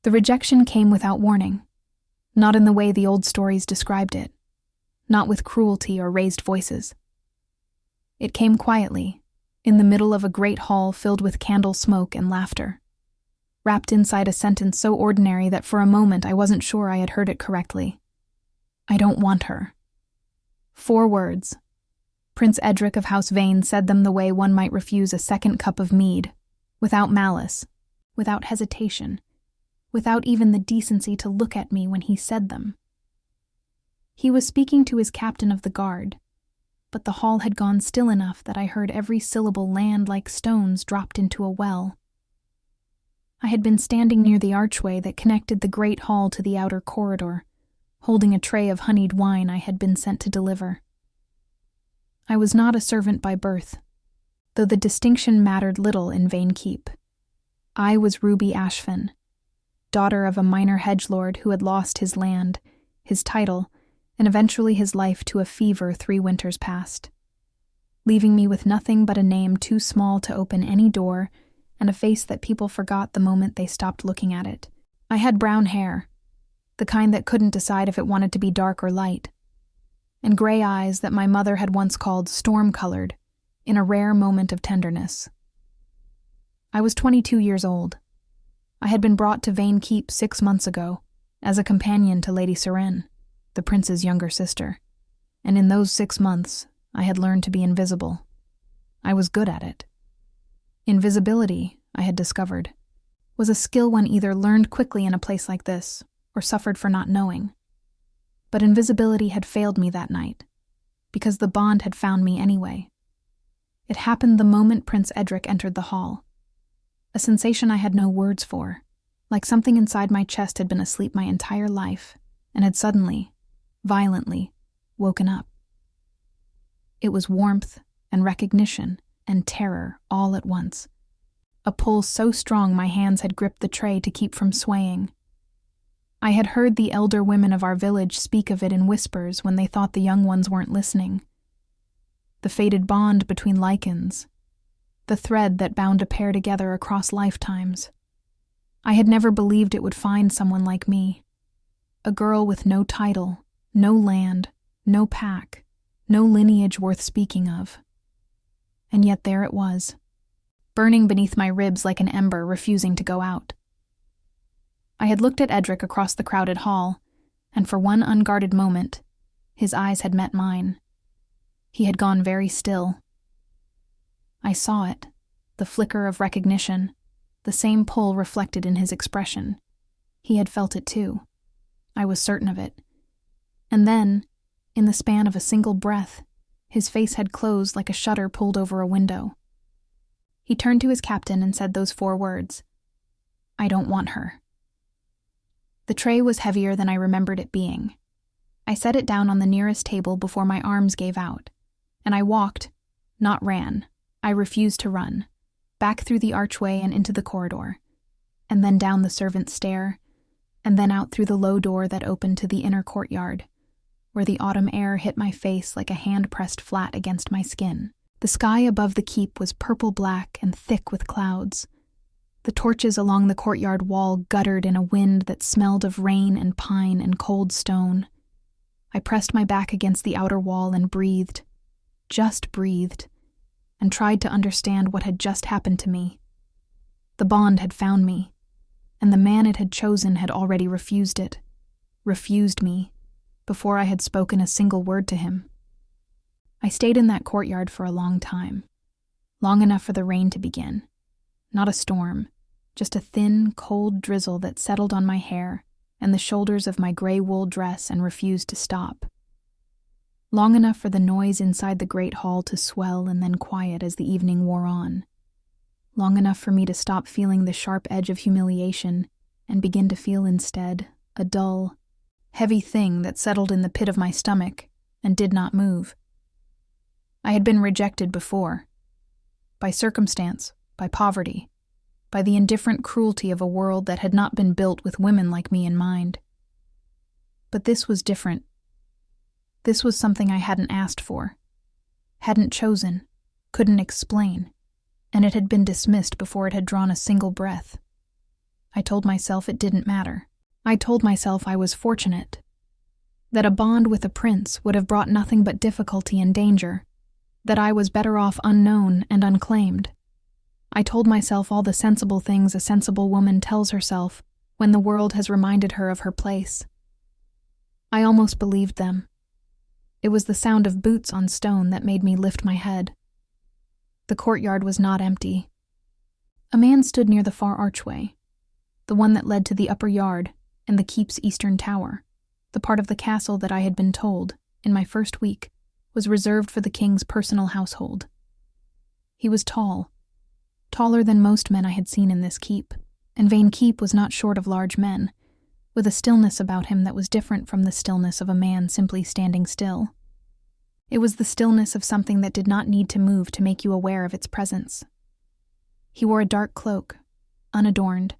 The rejection came without warning, not in the way the old stories described it, not with cruelty or raised voices. It came quietly, in the middle of a great hall filled with candle smoke and laughter, wrapped inside a sentence so ordinary that for a moment I wasn't sure I had heard it correctly. I don't want her. 4 words. Prince Edric of House Vane said them the way one might refuse a second cup of mead, without malice, without hesitation, without even the decency to look at me when he said them. He was speaking to his captain of the guard, but the hall had gone still enough that I heard every syllable land like stones dropped into a well. I had been standing near the archway that connected the great hall to the outer corridor, holding a tray of honeyed wine I had been sent to deliver. I was not a servant by birth, though the distinction mattered little in Vane Keep. I was Ruby Ashfin, daughter of a minor hedgelord who had lost his land, his title, and eventually his life to a fever 3 winters past, leaving me with nothing but a name too small to open any door and a face that people forgot the moment they stopped looking at it. I had brown hair, the kind that couldn't decide if it wanted to be dark or light, and gray eyes that my mother had once called storm-colored in a rare moment of tenderness. I was 22 years old. I had been brought to Vane Keep 6 months ago as a companion to Lady Seren, the prince's younger sister, and in those 6 months I had learned to be invisible. I was good at it. Invisibility, I had discovered, was a skill one either learned quickly in a place like this or suffered for not knowing. But invisibility had failed me that night, because the bond had found me anyway. It happened the moment Prince Edric entered the hall, a sensation I had no words for, like something inside my chest had been asleep my entire life and had suddenly, violently, woken up. It was warmth and recognition and terror all at once, a pull so strong my hands had gripped the tray to keep from swaying. I had heard the elder women of our village speak of it in whispers when they thought the young ones weren't listening. The fated bond between Lycans, the thread that bound a pair together across lifetimes. I had never believed it would find someone like me, a girl with no title, no land, no pack, no lineage worth speaking of. And yet there it was, burning beneath my ribs like an ember refusing to go out. I had looked at Edric across the crowded hall, and for one unguarded moment, his eyes had met mine. He had gone very still. I saw it, the flicker of recognition, the same pull reflected in his expression. He had felt it too. I was certain of it. And then, in the span of a single breath, his face had closed like a shutter pulled over a window. He turned to his captain and said those 4 words, "I don't want her." The tray was heavier than I remembered it being. I set it down on the nearest table before my arms gave out, and I walked, not ran. I refused to run, back through the archway and into the corridor, and then down the servants' stair, and then out through the low door that opened to the inner courtyard, where the autumn air hit my face like a hand pressed flat against my skin. The sky above the keep was purple-black and thick with clouds. The torches along the courtyard wall guttered in a wind that smelled of rain and pine and cold stone. I pressed my back against the outer wall and breathed, just breathed, and tried to understand what had just happened to me. The bond had found me, and the man it had chosen had already refused it, refused me, before I had spoken a single word to him. I stayed in that courtyard for a long time, long enough for the rain to begin. Not a storm, just a thin, cold drizzle that settled on my hair and the shoulders of my gray wool dress and refused to stop. Long enough for the noise inside the great hall to swell and then quiet as the evening wore on. Long enough for me to stop feeling the sharp edge of humiliation and begin to feel instead a dull, heavy thing that settled in the pit of my stomach and did not move. I had been rejected before, by circumstance, by poverty, by the indifferent cruelty of a world that had not been built with women like me in mind. But this was different. This was something I hadn't asked for, hadn't chosen, couldn't explain, and it had been dismissed before it had drawn a single breath. I told myself it didn't matter. I told myself I was fortunate, that a bond with a prince would have brought nothing but difficulty and danger, that I was better off unknown and unclaimed. I told myself all the sensible things a sensible woman tells herself when the world has reminded her of her place. I almost believed them. It was the sound of boots on stone that made me lift my head. The courtyard was not empty. A man stood near the far archway, the one that led to the upper yard and the keep's eastern tower, the part of the castle that I had been told, in my first week, was reserved for the king's personal household. He was tall, taller than most men I had seen in this keep, and Vane Keep was not short of large men, with a stillness about him that was different from the stillness of a man simply standing still. It was the stillness of something that did not need to move to make you aware of its presence. He wore a dark cloak, unadorned,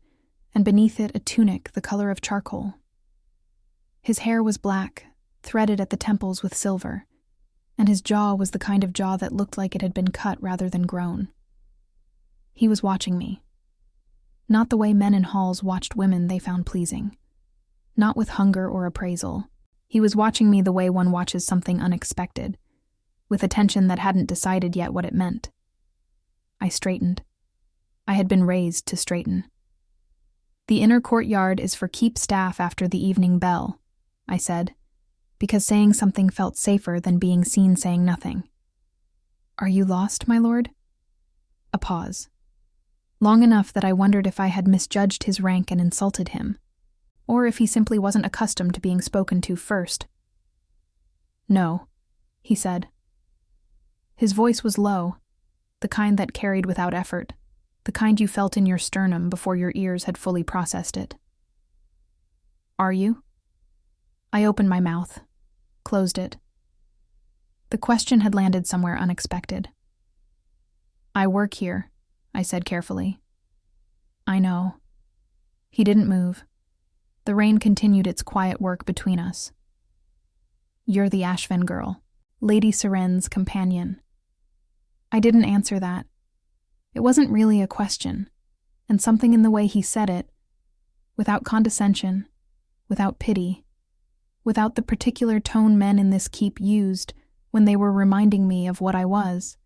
and beneath it a tunic the color of charcoal. His hair was black, threaded at the temples with silver, and his jaw was the kind of jaw that looked like it had been cut rather than grown. He was watching me. Not the way men in halls watched women they found pleasing. Not with hunger or appraisal. He was watching me the way one watches something unexpected, with attention that hadn't decided yet what it meant. I straightened. I had been raised to straighten. "The inner courtyard is for keep staff after the evening bell," I said, because saying something felt safer than being seen saying nothing. "Are you lost, my lord?" A pause. Long enough that I wondered if I had misjudged his rank and insulted him, or if he simply wasn't accustomed to being spoken to first. "No," he said. His voice was low, the kind that carried without effort, the kind you felt in your sternum before your ears had fully processed it. "Are you?" I opened my mouth, closed it. The question had landed somewhere unexpected. "I work here," I said carefully. "I know." He didn't move. The rain continued its quiet work between us. "You're the Ashven girl, Lady Seren's companion." I didn't answer that. It wasn't really a question, and something in the way he said it, without condescension, without pity, without the particular tone men in this keep used when they were reminding me of what I was,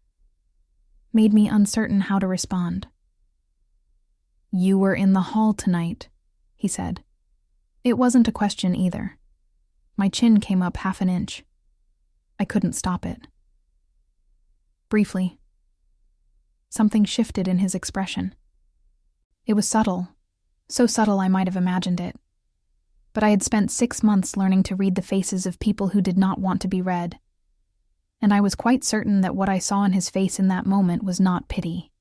made me uncertain how to respond. "You were in the hall tonight," he said. It wasn't a question either. My chin came up half an inch. I couldn't stop it. Briefly. Something shifted in his expression. It was subtle, so subtle I might have imagined it. But I had spent 6 months learning to read the faces of people who did not want to be read, and I was quite certain that what I saw in his face in that moment was not pity.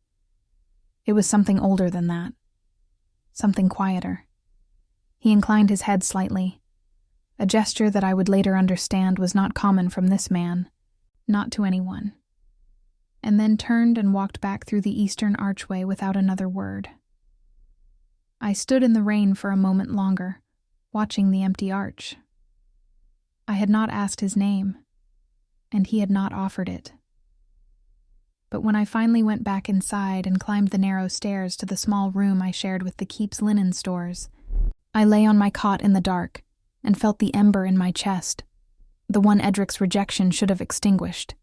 It was something older than that, something quieter. He inclined his head slightly, a gesture that I would later understand was not common from this man, not to anyone, and then turned and walked back through the eastern archway without another word. I stood in the rain for a moment longer, watching the empty arch. I had not asked his name, and he had not offered it. But when I finally went back inside and climbed the narrow stairs to the small room I shared with the keep's linen stores, I lay on my cot in the dark and felt the ember in my chest, the one Edric's rejection should have extinguished,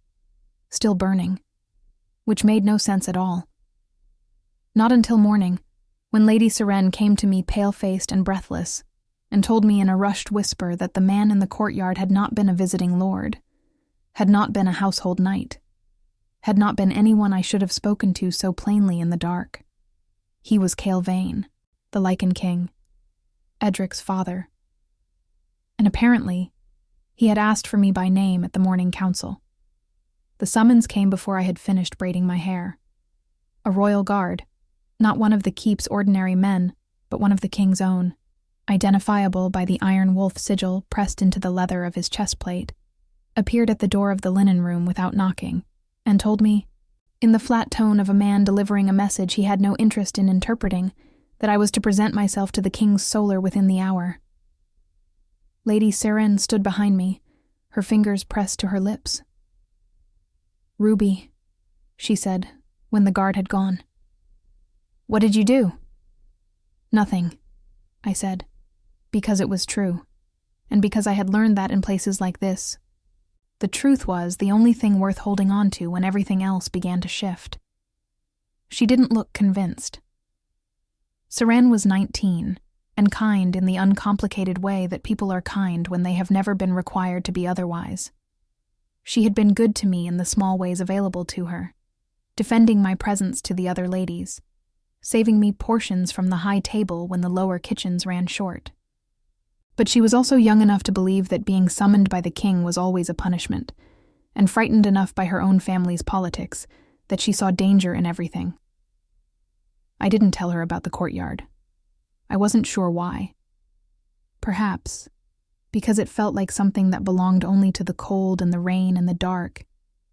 still burning, which made no sense at all. Not until morning, when Lady Seren came to me pale-faced and breathless, and told me in a rushed whisper that the man in the courtyard had not been a visiting lord, had not been a household knight, had not been anyone I should have spoken to so plainly in the dark. He was Cale Vane, the Lycan king, Edric's father. And apparently, he had asked for me by name at the morning council. The summons came before I had finished braiding my hair. A royal guard, not one of the keep's ordinary men, but one of the king's own, identifiable by the iron wolf sigil pressed into the leather of his chestplate, appeared at the door of the linen room without knocking, and told me, in the flat tone of a man delivering a message he had no interest in interpreting, that I was to present myself to the king's solar within the hour. Lady Seren stood behind me, her fingers pressed to her lips. "Ruby," she said, when the guard had gone. "What did you do?" Nothing, I said, because it was true, and because I had learned that in places like this. The truth was the only thing worth holding on to when everything else began to shift. She didn't look convinced. Seren was 19, and kind in the uncomplicated way that people are kind when they have never been required to be otherwise. She had been good to me in the small ways available to her, defending my presence to the other ladies, saving me portions from the high table when the lower kitchens ran short. But she was also young enough to believe that being summoned by the king was always a punishment, and frightened enough by her own family's politics that she saw danger in everything. I didn't tell her about the courtyard. I wasn't sure why. Perhaps because it felt like something that belonged only to the cold and the rain and the dark,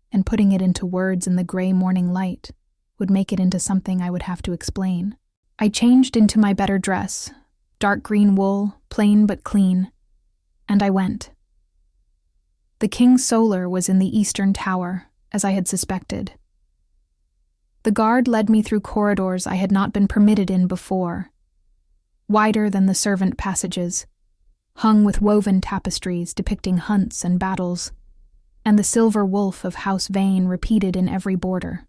and putting it into words in the gray morning light would make it into something I would have to explain. I changed into my better dress, dark green wool, plain but clean, and I went. The king's solar was in the eastern tower, as I had suspected. The guard led me through corridors I had not been permitted in before, wider than the servant passages, hung with woven tapestries depicting hunts and battles, and the silver wolf of House Vane repeated in every border.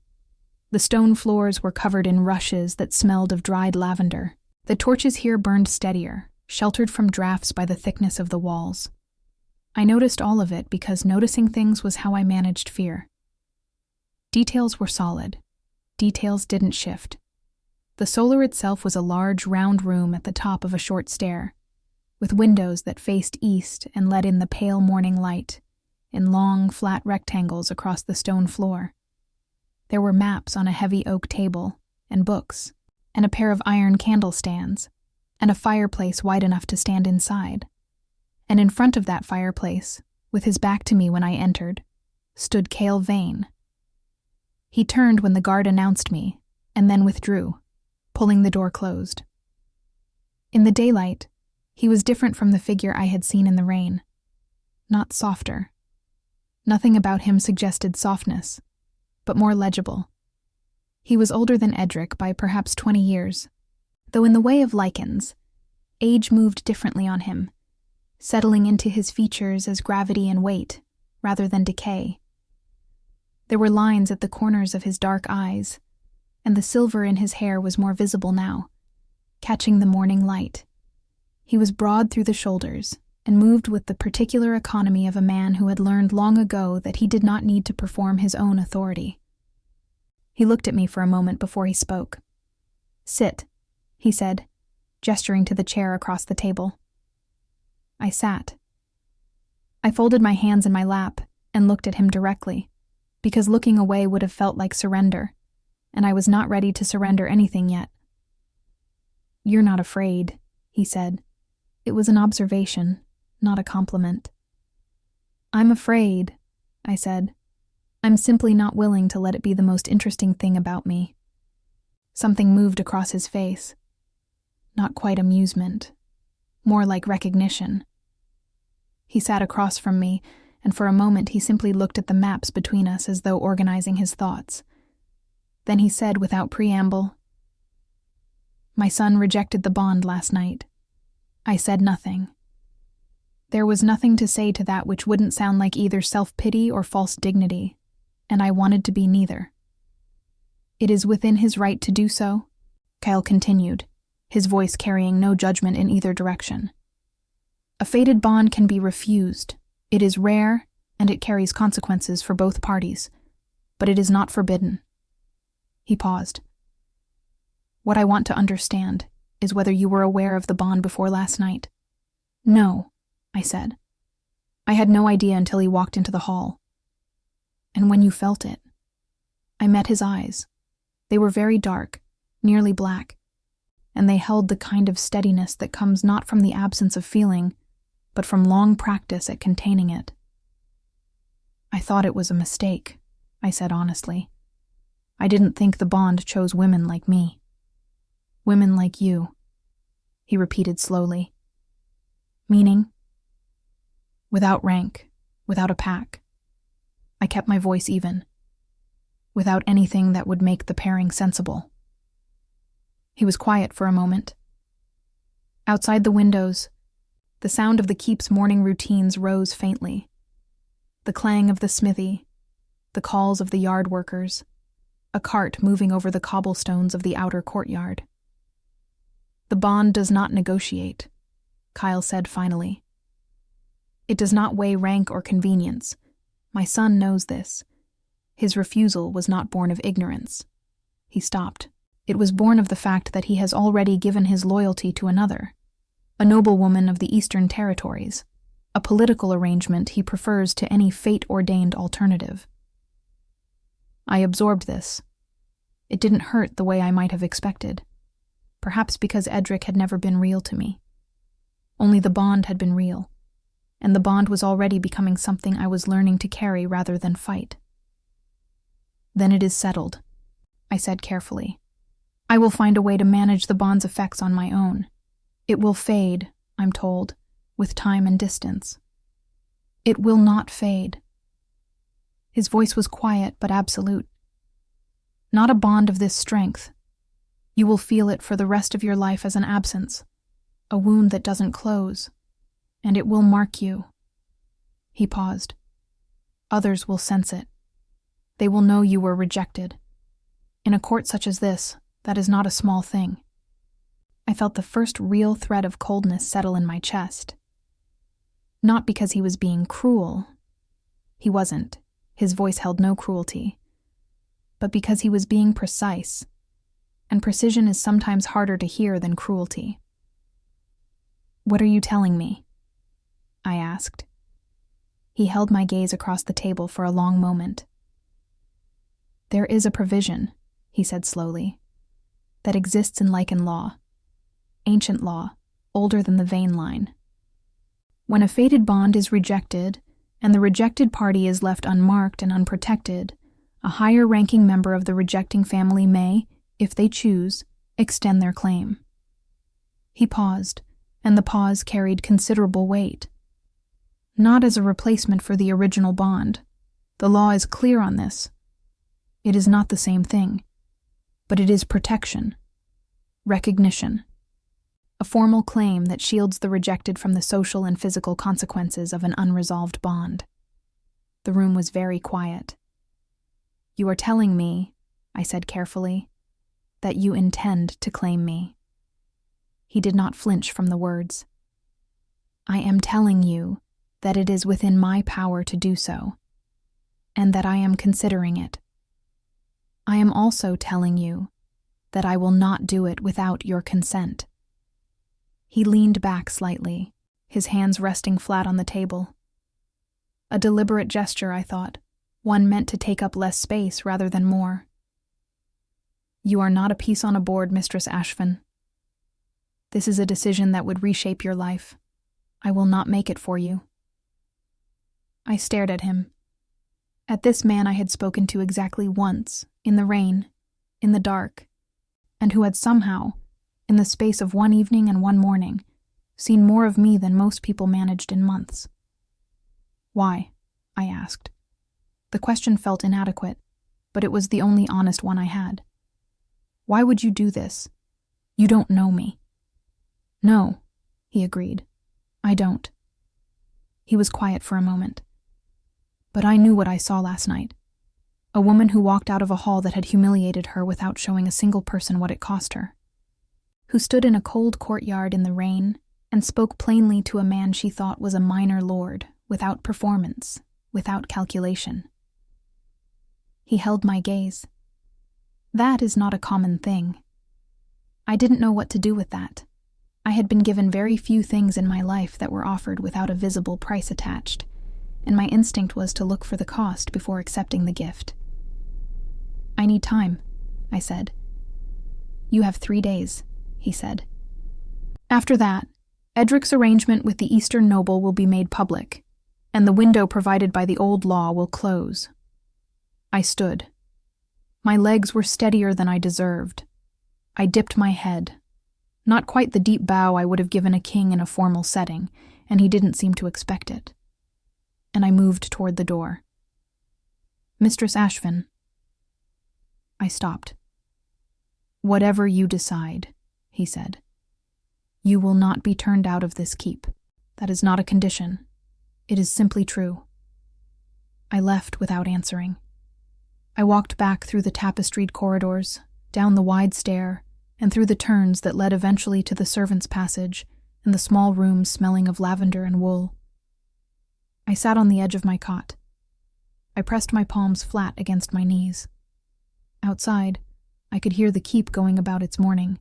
The stone floors were covered in rushes that smelled of dried lavender. The torches here burned steadier, sheltered from drafts by the thickness of the walls. I noticed all of it because noticing things was how I managed fear. Details were solid. Details didn't shift. The solar itself was a large, round room at the top of a short stair, with windows that faced east and let in the pale morning light, in long, flat rectangles across the stone floor. There were maps on a heavy oak table, and books, and a pair of iron candle stands, and a fireplace wide enough to stand inside. And in front of that fireplace, with his back to me when I entered, stood Cale Vane. He turned when the guard announced me, and then withdrew, pulling the door closed. In the daylight, he was different from the figure I had seen in the rain. Not softer. Nothing about him suggested softness, but more legible. He was older than Edric by perhaps 20 years, though in the way of Lycans, age moved differently on him, settling into his features as gravity and weight, rather than decay. There were lines at the corners of his dark eyes, and the silver in his hair was more visible now, catching the morning light. He was broad through the shoulders, and moved with the particular economy of a man who had learned long ago that he did not need to perform his own authority. He looked at me for a moment before he spoke. "Sit," he said, gesturing to the chair across the table. I sat. I folded my hands in my lap and looked at him directly, because looking away would have felt like surrender, and I was not ready to surrender anything yet. "You're not afraid," he said. It was an observation, not a compliment. "I'm afraid," I said. "I'm simply not willing to let it be the most interesting thing about me." Something moved across his face. Not quite amusement, more like recognition. He sat across from me, and for a moment he simply looked at the maps between us as though organizing his thoughts. Then he said without preamble, "My son rejected the bond last night." I said nothing. There was nothing to say to that which wouldn't sound like either self-pity or false dignity, and I wanted to be neither. "It is within his right to do so," Kyle continued, his voice carrying no judgment in either direction. "A fated bond can be refused. It is rare, and it carries consequences for both parties, but it is not forbidden." He paused. "What I want to understand is whether you were aware of the bond before last night." "No," I said. "I had no idea until he walked into the hall." "And when you felt it?" I met his eyes. They were very dark, nearly black, and they held the kind of steadiness that comes not from the absence of feeling, but from long practice at containing it. "I thought it was a mistake," I said honestly. "I didn't think the bond chose women like me." "Women like you," he repeated slowly. "Meaning?" "Without rank, without a pack." I kept my voice even. "Without anything that would make the pairing sensible." He was quiet for a moment, Outside the windows, the sound of the keep's morning routines rose faintly. The clang of the smithy, the calls of the yard workers, a cart moving over the cobblestones of the outer courtyard. "The bond does not negotiate," Kyle said finally. "It does not weigh rank or convenience. My son knows this. His refusal was not born of ignorance." He stopped. "It was born of the fact that he has already given his loyalty to another, a noblewoman of the Eastern Territories, a political arrangement he prefers to any fate-ordained alternative." I absorbed this. It didn't hurt the way I might have expected, perhaps because Edric had never been real to me. Only the bond had been real, and the bond was already becoming something I was learning to carry rather than fight. "Then it is settled," I said carefully. "I will find a way to manage the bond's effects on my own. It will fade, I'm told, with time and distance." "It will not fade." His voice was quiet but absolute. "Not a bond of this strength. You will feel it for the rest of your life as an absence, a wound that doesn't close, and it will mark you." He paused. "Others will sense it. They will know you were rejected. In a court such as this, that is not a small thing." I felt the first real thread of coldness settle in my chest. Not because he was being cruel. He wasn't. His voice held no cruelty. But because he was being precise, and precision is sometimes harder to hear than cruelty. "What are you telling me?" I asked. He held my gaze across the table for a long moment. "There is a provision," he said slowly, "that exists in Lycan law. Ancient law, older than the vein line. When a fated bond is rejected, and the rejected party is left unmarked and unprotected, a higher-ranking member of the rejecting family may, if they choose, extend their claim." He paused, and the pause carried considerable weight. "Not as a replacement for the original bond. The law is clear on this. It is not the same thing. But it is protection. Recognition. A formal claim that shields the rejected from the social and physical consequences of an unresolved bond." The room was very quiet. "You are telling me," I said carefully, "that you intend to claim me." He did not flinch from the words. "I am telling you that it is within my power to do so, and that I am considering it. I am also telling you that I will not do it without your consent." He leaned back slightly, his hands resting flat on the table. A deliberate gesture, I thought, one meant to take up less space rather than more. "You are not a piece on a board, Mistress Ashvin. This is a decision that would reshape your life. I will not make it for you." I stared at him. At this man I had spoken to exactly once, in the rain, in the dark, and who had somehow, in the space of one evening and one morning, seen more of me than most people managed in months. "Why?" I asked. The question felt inadequate, but it was the only honest one I had. "Why would you do this? You don't know me." "No," he agreed. "I don't." He was quiet for a moment. "But I knew what I saw last night. A woman who walked out of a hall that had humiliated her without showing a single person what it cost her. Who stood in a cold courtyard in the rain and spoke plainly to a man she thought was a minor lord, without performance, without calculation." He held my gaze. "That is not a common thing." I didn't know what to do with that. I had been given very few things in my life that were offered without a visible price attached, and my instinct was to look for the cost before accepting the gift. "I need time," I said. "You have 3 days," he said. "After that, Edric's arrangement with the Eastern noble will be made public, and the window provided by the old law will close." I stood. My legs were steadier than I deserved. I dipped my head. Not quite the deep bow I would have given a king in a formal setting, and he didn't seem to expect it. And I moved toward the door. "Mistress Ashvin." I stopped. "Whatever you decide," he said. You will not be turned out of this keep. That is not a condition. It is simply true." I left without answering. I walked back through the tapestried corridors, down the wide stair, and through the turns that led eventually to the servants' passage and the small room smelling of lavender and wool. I sat on the edge of my cot. I pressed my palms flat against my knees. Outside, I could hear the keep going about its morning,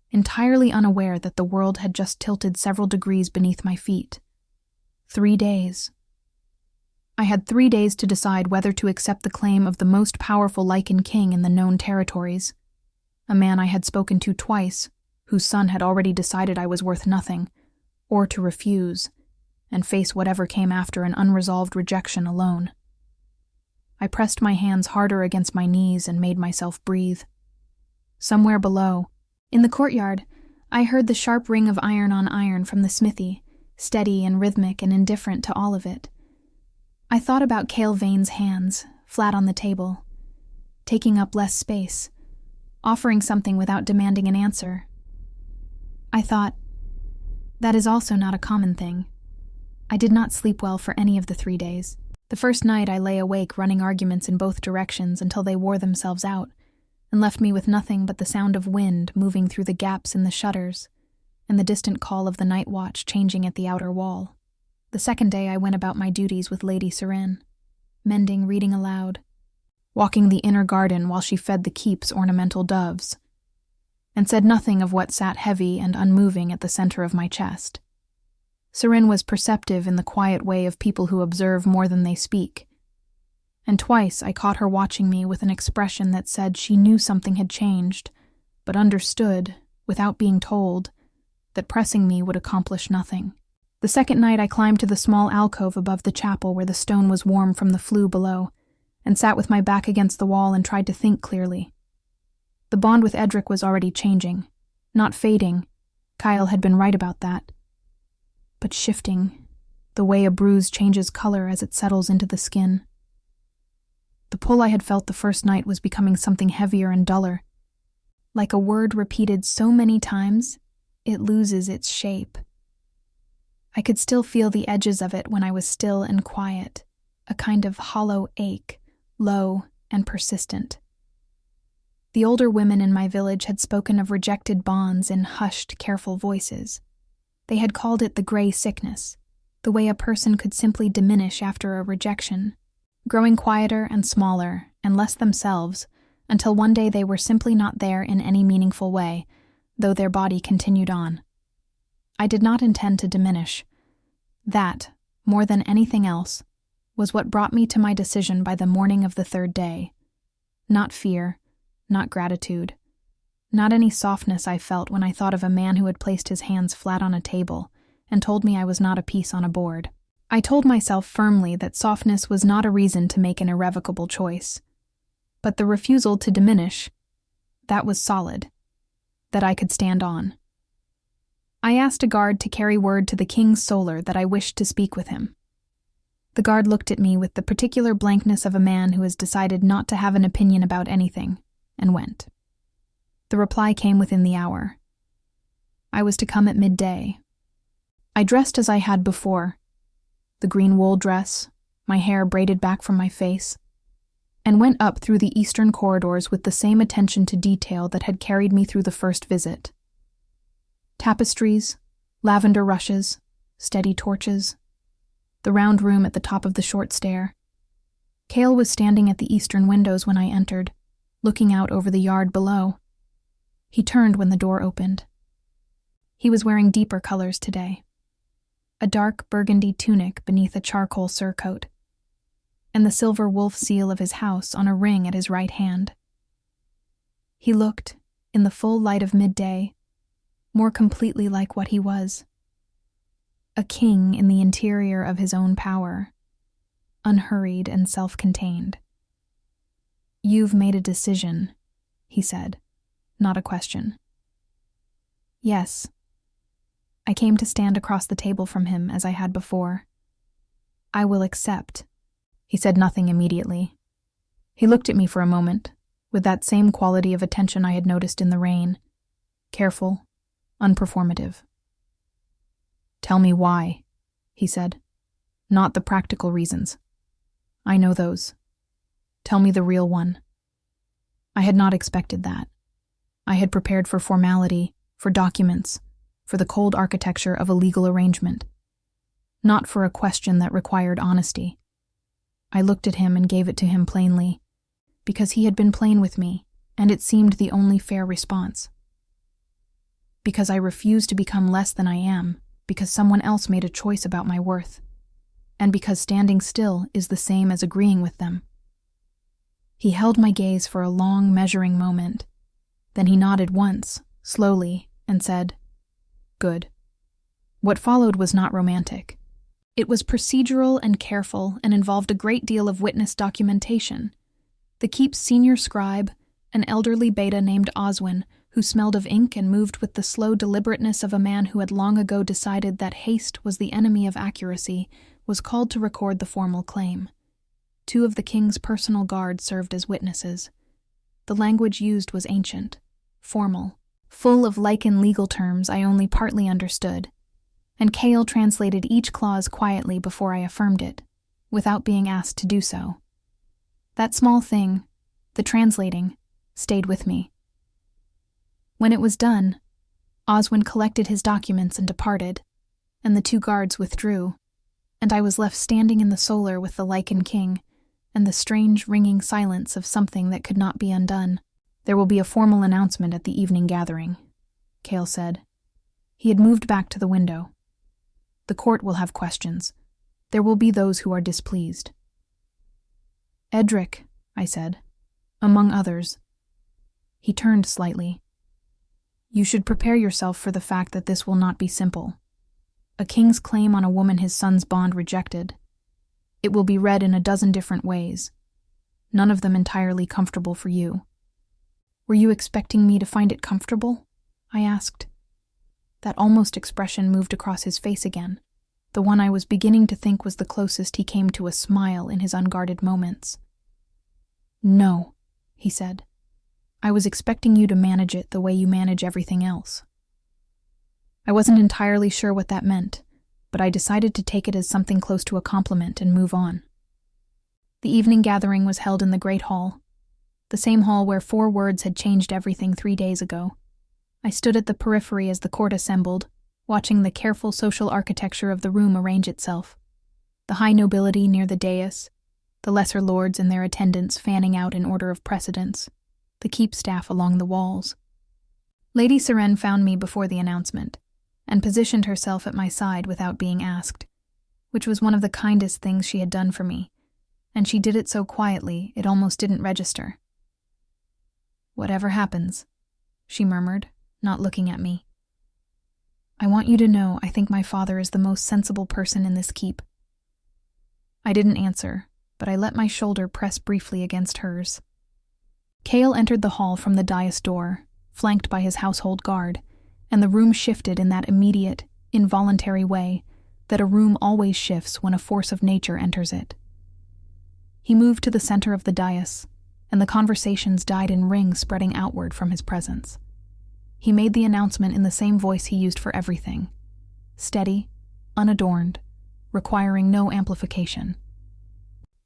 entirely unaware that the world had just tilted several degrees beneath my feet. 3 days. I had 3 days to decide whether to accept the claim of the most powerful Lycan king in the known territories, a man I had spoken to twice, whose son had already decided I was worth nothing, or to refuse, and face whatever came after an unresolved rejection alone. I pressed my hands harder against my knees and made myself breathe. Somewhere below, in the courtyard, I heard the sharp ring of iron on iron from the smithy, steady and rhythmic and indifferent to all of it. I thought about Cale Vane's hands, flat on the table, taking up less space, offering something without demanding an answer. I thought, that is also not a common thing. I did not sleep well for any of the 3 days. The first night I lay awake running arguments in both directions until they wore themselves out, and left me with nothing but the sound of wind moving through the gaps in the shutters, and the distant call of the night watch changing at the outer wall. The second day I went about my duties with Lady Serene, mending, reading aloud, walking the inner garden while she fed the keep's ornamental doves, and said nothing of what sat heavy and unmoving at the center of my chest. Serene was perceptive in the quiet way of people who observe more than they speak, and twice I caught her watching me with an expression that said she knew something had changed, but understood, without being told, that pressing me would accomplish nothing. The second night I climbed to the small alcove above the chapel where the stone was warm from the flue below, and sat with my back against the wall and tried to think clearly. The bond with Edric was already changing, not fading. Kyle had been right about that. But shifting, the way a bruise changes color as it settles into the skin. The pull I had felt the first night was becoming something heavier and duller. Like a word repeated so many times, it loses its shape. I could still feel the edges of it when I was still and quiet, a kind of hollow ache, low and persistent. The older women in my village had spoken of rejected bonds in hushed, careful voices. They had called it the gray sickness, the way a person could simply diminish after a rejection, growing quieter and smaller and less themselves until one day they were simply not there in any meaningful way, though their body continued on. I did not intend to diminish. That, more than anything else, was what brought me to my decision by the morning of the 3rd day. Not fear, not gratitude, not any softness I felt when I thought of a man who had placed his hands flat on a table and told me I was not a piece on a board. I told myself firmly that softness was not a reason to make an irrevocable choice. But the refusal to diminish, that was solid, that I could stand on. I asked a guard to carry word to the King's Solar that I wished to speak with him. The guard looked at me with the particular blankness of a man who has decided not to have an opinion about anything, and went. The reply came within the hour. I was to come at midday. I dressed as I had before, the green wool dress, my hair braided back from my face, and went up through the eastern corridors with the same attention to detail that had carried me through the first visit. Tapestries, lavender rushes, steady torches, the round room at the top of the short stair. Cale was standing at the eastern windows when I entered, looking out over the yard below. He turned when the door opened. He was wearing deeper colors today. A dark burgundy tunic beneath a charcoal surcoat, and the silver wolf seal of his house on a ring at his right hand. He looked, in the full light of midday, more completely like what he was. A king in the interior of his own power, unhurried and self-contained. "You've made a decision," he said, not a question. "Yes." I came to stand across the table from him as I had before. "I will accept." He said nothing immediately. He looked at me for a moment, with that same quality of attention I had noticed in the rain, careful, unperformative. "Tell me why," he said. "Not the practical reasons. I know those. Tell me the real one." I had not expected that. I had prepared for formality, for documents, for the cold architecture of a legal arrangement, not for a question that required honesty. I looked at him and gave it to him plainly, because he had been plain with me, and it seemed the only fair response. Because I refuse to become less than I am, because someone else made a choice about my worth, and because standing still is the same as agreeing with them. He held my gaze for a long, measuring moment. Then he nodded once, slowly, and said, "Good." What followed was not romantic. It was procedural and careful and involved a great deal of witness documentation. The keep's senior scribe, an elderly beta named Oswin, who smelled of ink and moved with the slow deliberateness of a man who had long ago decided that haste was the enemy of accuracy, was called to record the formal claim. 2 of the king's personal guard served as witnesses. The language used was ancient, formal, full of Lycan legal terms I only partly understood, and Cale translated each clause quietly before I affirmed it, without being asked to do so. That small thing, the translating, stayed with me. When it was done, Oswin collected his documents and departed, and the 2 guards withdrew, and I was left standing in the solar with the Lycan king, and the strange ringing silence of something that could not be undone. "There will be a formal announcement at the evening gathering," Cale said. He had moved back to the window. "The court will have questions. There will be those who are displeased." "Edric," I said, "among others." He turned slightly. "You should prepare yourself for the fact that this will not be simple. A king's claim on a woman his son's bond rejected. It will be read in a dozen different ways, none of them entirely comfortable for you." "Were you expecting me to find it comfortable?" I asked. That almost expression moved across his face again, the one I was beginning to think was the closest he came to a smile in his unguarded moments. "No," he said. "I was expecting you to manage it the way you manage everything else." I wasn't entirely sure what that meant, but I decided to take it as something close to a compliment and move on. The evening gathering was held in the Great Hall, the same hall where 4 words had changed everything 3 days ago. I stood at the periphery as the court assembled, watching the careful social architecture of the room arrange itself. The high nobility near the dais, the lesser lords and their attendants fanning out in order of precedence, the keep staff along the walls. Lady Seren found me before the announcement, and positioned herself at my side without being asked, which was one of the kindest things she had done for me, and she did it so quietly it almost didn't register. "Whatever happens," she murmured, not looking at me, "I want you to know I think my father is the most sensible person in this keep." I didn't answer, but I let my shoulder press briefly against hers. Cale entered the hall from the dais door, flanked by his household guard, and the room shifted in that immediate, involuntary way that a room always shifts when a force of nature enters it. He moved to the center of the dais, and the conversations died in rings spreading outward from his presence. He made the announcement in the same voice he used for everything, steady, unadorned, requiring no amplification.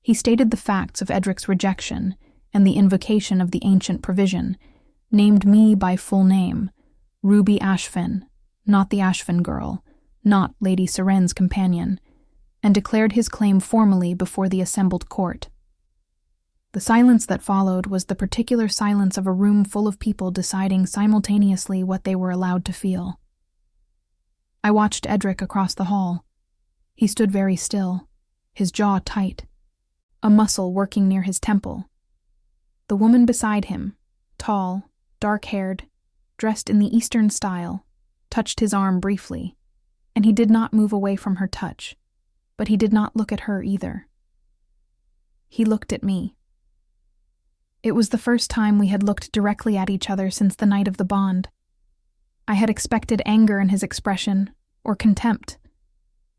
He stated the facts of Edric's rejection and the invocation of the ancient provision, named me by full name, Ruby Ashfin, not the Ashfin girl, not Lady Seren's companion, and declared his claim formally before the assembled court. The silence that followed was the particular silence of a room full of people deciding simultaneously what they were allowed to feel. I watched Edric across the hall. He stood very still, his jaw tight, a muscle working near his temple. The woman beside him, tall, dark-haired, dressed in the Eastern style, touched his arm briefly, and he did not move away from her touch, but he did not look at her either. He looked at me. It was the first time we had looked directly at each other since the night of the bond. I had expected anger in his expression, or contempt,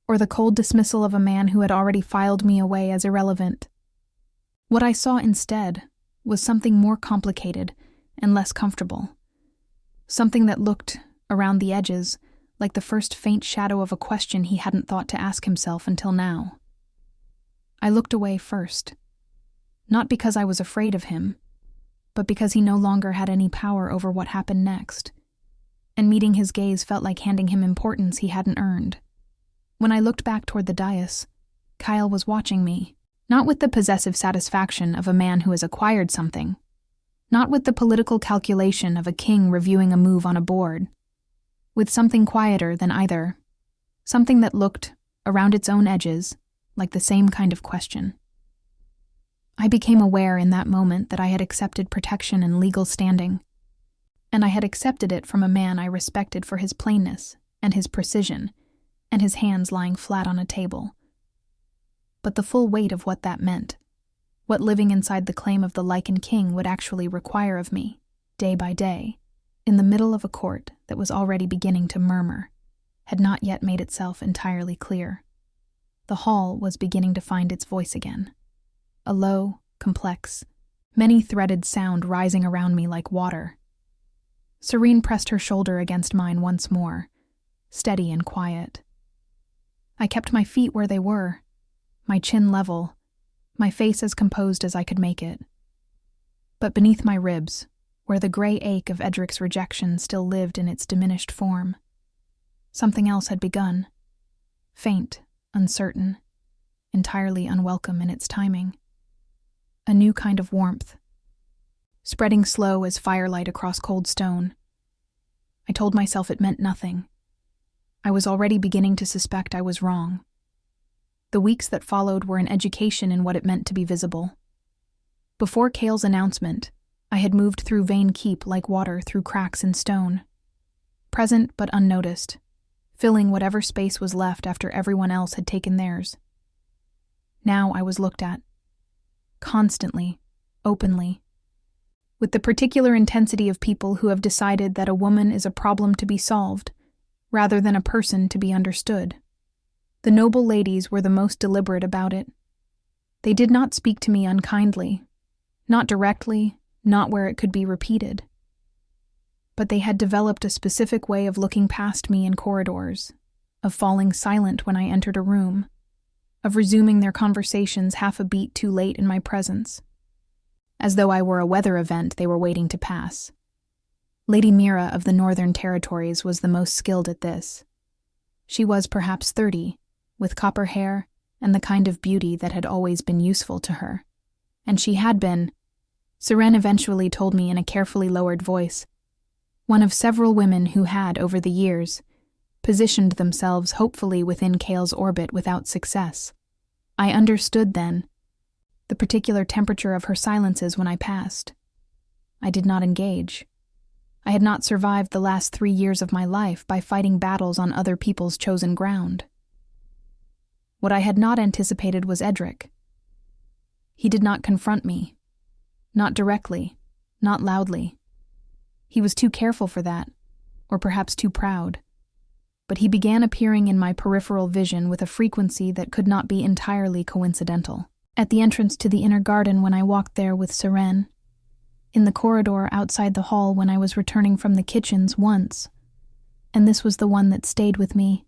or the cold dismissal of a man who had already filed me away as irrelevant. What I saw instead was something more complicated and less comfortable. Something that looked, around the edges, like the first faint shadow of a question he hadn't thought to ask himself until now. I looked away first, not because I was afraid of him, but because he no longer had any power over what happened next, and meeting his gaze felt like handing him importance he hadn't earned. When I looked back toward the dais, Kyle was watching me, not with the possessive satisfaction of a man who has acquired something, not with the political calculation of a king reviewing a move on a board, with something quieter than either, something that looked, around its own edges, like the same kind of question. I became aware in that moment that I had accepted protection and legal standing, and I had accepted it from a man I respected for his plainness and his precision, and his hands lying flat on a table. But the full weight of what that meant, what living inside the claim of the Lycan king would actually require of me, day by day, in the middle of a court that was already beginning to murmur, had not yet made itself entirely clear. The hall was beginning to find its voice again. A low, complex, many-threaded sound rising around me like water. Serene pressed her shoulder against mine once more, steady and quiet. I kept my feet where they were, my chin level, my face as composed as I could make it. But beneath my ribs, where the gray ache of Edric's rejection still lived in its diminished form, something else had begun, faint, uncertain, entirely unwelcome in its timing. A new kind of warmth, spreading slow as firelight across cold stone. I told myself it meant nothing. I was already beginning to suspect I was wrong. The weeks that followed were an education in what it meant to be visible. Before Cale's announcement, I had moved through Vane Keep like water through cracks in stone, present but unnoticed, filling whatever space was left after everyone else had taken theirs. Now I was looked at, constantly, openly, with the particular intensity of people who have decided that a woman is a problem to be solved, rather than a person to be understood. The noble ladies were the most deliberate about it. They did not speak to me unkindly, not directly, not where it could be repeated. But they had developed a specific way of looking past me in corridors, of falling silent when I entered a room, of resuming their conversations half a beat too late in my presence, as though I were a weather event they were waiting to pass. Lady Mira of the Northern Territories was the most skilled at this. She was perhaps 30, with copper hair and the kind of beauty that had always been useful to her. And she had been, Seren eventually told me in a carefully lowered voice, one of several women who had, over the years, positioned themselves hopefully within Cale's orbit without success. I understood then the particular temperature of her silences when I passed. I did not engage. I had not survived the last 3 years of my life by fighting battles on other people's chosen ground. What I had not anticipated was Edric. He did not confront me. Not directly, not loudly. He was too careful for that, or perhaps too proud. But he began appearing in my peripheral vision with a frequency that could not be entirely coincidental. At the entrance to the inner garden when I walked there with Seren, in the corridor outside the hall when I was returning from the kitchens once, and this was the one that stayed with me,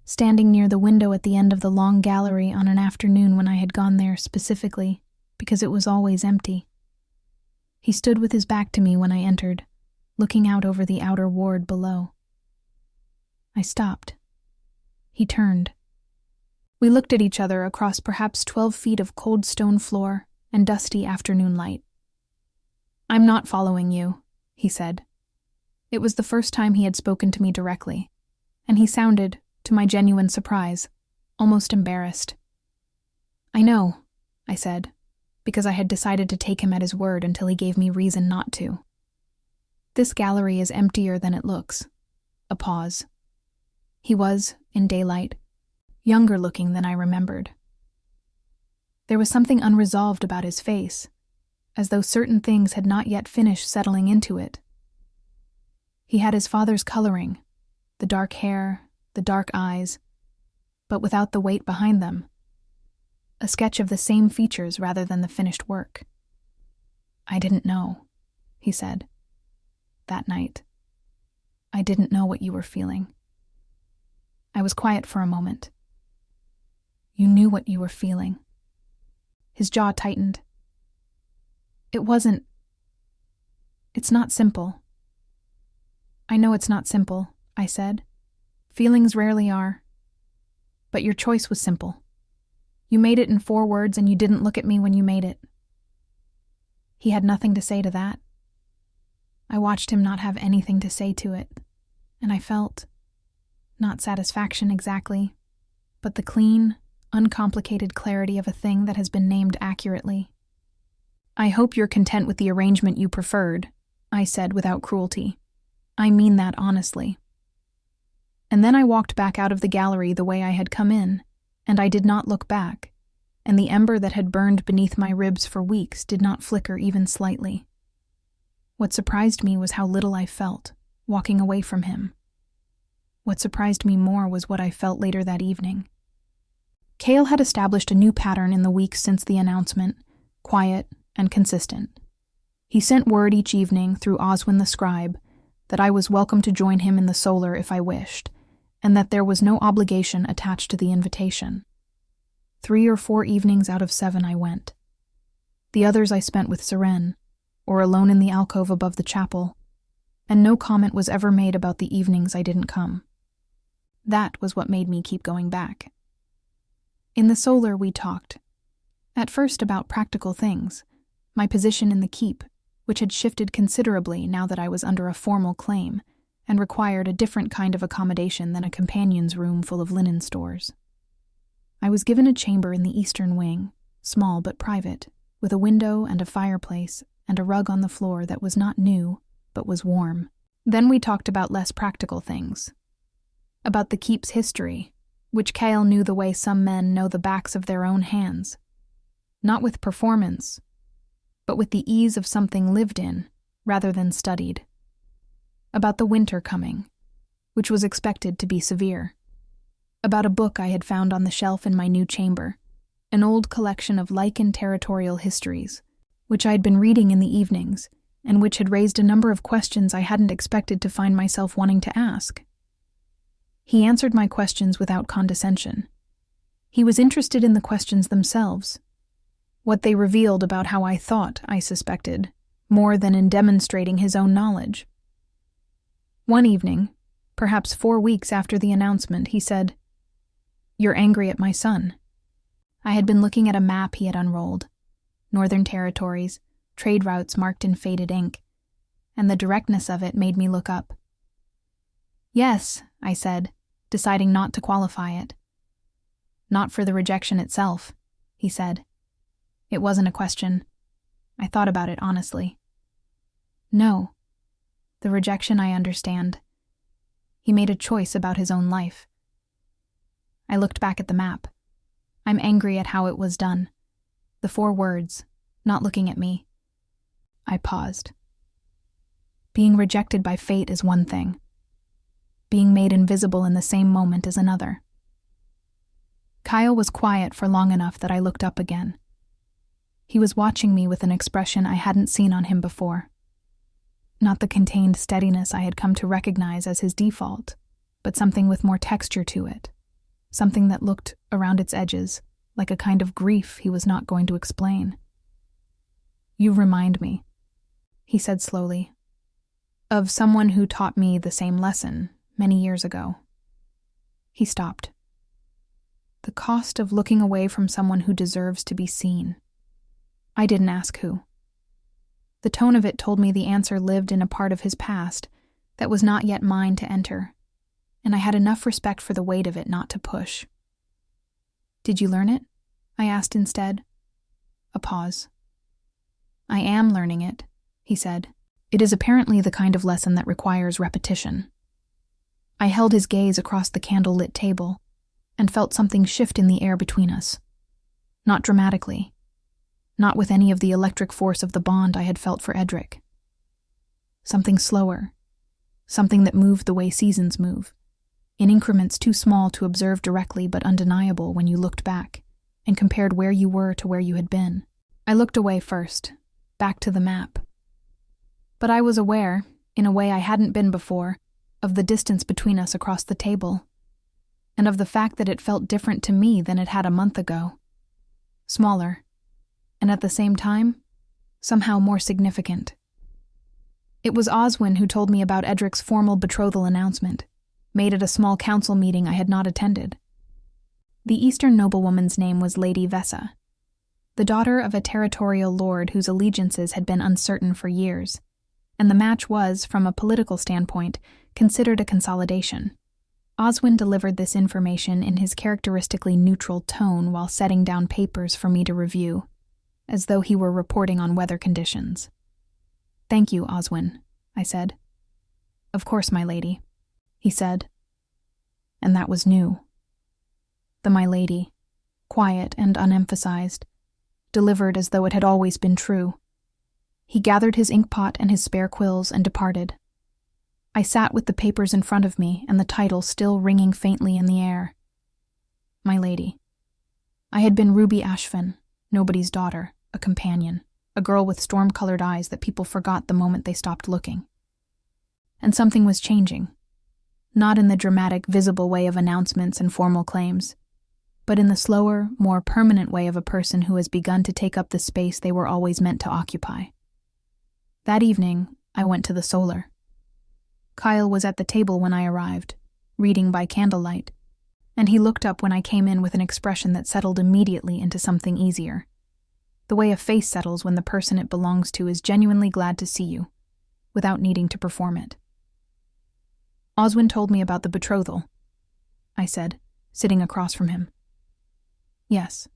standing near the window at the end of the long gallery on an afternoon when I had gone there specifically, because it was always empty. He stood with his back to me when I entered, looking out over the outer ward below. I stopped. He turned. We looked at each other across perhaps 12 feet of cold stone floor and dusty afternoon light. "I'm not following you," he said. It was the first time he had spoken to me directly, and he sounded, to my genuine surprise, almost embarrassed. "I know," I said, because I had decided to take him at his word until he gave me reason not to. "This gallery is emptier than it looks." A pause. He was, in daylight, younger looking than I remembered. There was something unresolved about his face, as though certain things had not yet finished settling into it. He had his father's coloring, the dark hair, the dark eyes, but without the weight behind them. A sketch of the same features rather than the finished work. "I didn't know," he said. "That night. I didn't know what you were feeling." I was quiet for a moment. You knew what you were feeling. His jaw tightened. It's not simple. I know it's not simple, I said. Feelings rarely are. But your choice was simple. You made it in 4 words and you didn't look at me when you made it. He had nothing to say to that. I watched him not have anything to say to it, and I felt, not satisfaction exactly, but the clean, uncomplicated clarity of a thing that has been named accurately. I hope you're content with the arrangement you preferred, I said without cruelty. I mean that honestly. And then I walked back out of the gallery the way I had come in, and I did not look back, and the ember that had burned beneath my ribs for weeks did not flicker even slightly. What surprised me was how little I felt, walking away from him. What surprised me more was what I felt later that evening. Cale had established a new pattern in the weeks since the announcement, quiet and consistent. He sent word each evening through Oswin the scribe that I was welcome to join him in the solar if I wished, and that there was no obligation attached to the invitation. 3 or 4 evenings out of 7 I went. The others I spent with Seren, or alone in the alcove above the chapel, and no comment was ever made about the evenings I didn't come. That was what made me keep going back. In the solar we talked, at first about practical things, my position in the keep, which had shifted considerably now that I was under a formal claim, and required a different kind of accommodation than a companion's room full of linen stores. I was given a chamber in the eastern wing, small but private, with a window and a fireplace and a rug on the floor that was not new, but was warm. Then we talked about less practical things. About the keep's history, which Cale knew the way some men know the backs of their own hands. Not with performance, but with the ease of something lived in, rather than studied. About the winter coming, which was expected to be severe. About a book I had found on the shelf in my new chamber, an old collection of Lycan territorial histories, which I had been reading in the evenings, and which had raised a number of questions I hadn't expected to find myself wanting to ask. He answered my questions without condescension. He was interested in the questions themselves. What they revealed about how I thought, I suspected, more than in demonstrating his own knowledge. One evening, perhaps 4 weeks after the announcement, he said, "You're angry at my son." I had been looking at a map he had unrolled, Northern Territories, trade routes marked in faded ink, and the directness of it made me look up. "Yes," I said, deciding not to qualify it. "Not for the rejection itself," he said. It wasn't a question. I thought about it honestly. "No. The rejection I understand. He made a choice about his own life." I looked back at the map. I'm angry at how it was done. The 4 words, not looking at me. I paused. Being rejected by fate is one thing. Being made invisible in the same moment is another. Kyle was quiet for long enough that I looked up again. He was watching me with an expression I hadn't seen on him before. Not the contained steadiness I had come to recognize as his default, but something with more texture to it. Something that looked, around its edges, like a kind of grief he was not going to explain. "You remind me," he said slowly, "of someone who taught me the same lesson many years ago." He stopped. The cost of looking away from someone who deserves to be seen. I didn't ask who. The tone of it told me the answer lived in a part of his past that was not yet mine to enter, and I had enough respect for the weight of it not to push. "Did you learn it?" I asked instead. A pause. "I am learning it," he said. "It is apparently the kind of lesson that requires repetition." I held his gaze across the candle-lit table and felt something shift in the air between us. Not dramatically. Not with any of the electric force of the bond I had felt for Edric. Something slower. Something that moved the way seasons move, in increments too small to observe directly but undeniable when you looked back and compared where you were to where you had been. I looked away first, back to the map. But I was aware, in a way I hadn't been before, of the distance between us across the table. and of the fact that it felt different to me than it had a month ago. Smaller, and at the same time, somehow more significant. It was Oswin who told me about Edric's formal betrothal announcement, made at a small council meeting I had not attended. The Eastern noblewoman's name was Lady Vessa, the daughter of a territorial lord whose allegiances had been uncertain for years, and the match was, from a political standpoint, considered a consolidation. Oswin delivered this information in his characteristically neutral tone while setting down papers for me to review, as though he were reporting on weather conditions. "Thank you, Oswin," I said. "Of course, my lady," he said. And that was new. The my lady, quiet and unemphasized, delivered as though it had always been true. He gathered his inkpot and his spare quills and departed. I sat with the papers in front of me and the title still ringing faintly in the air. My lady. I had been Ruby Ashfin, nobody's daughter, a companion, a girl with storm-colored eyes that people forgot the moment they stopped looking. And something was changing. Not in the dramatic, visible way of announcements and formal claims, but in the slower, more permanent way of a person who has begun to take up the space they were always meant to occupy. That evening, I went to the solar. Kyle was at the table when I arrived, reading by candlelight, and he looked up when I came in with an expression that settled immediately into something easier. The way a face settles when the person it belongs to is genuinely glad to see you, without needing to perform it. "Oswin told me about the betrothal," I said, sitting across from him. "Yes."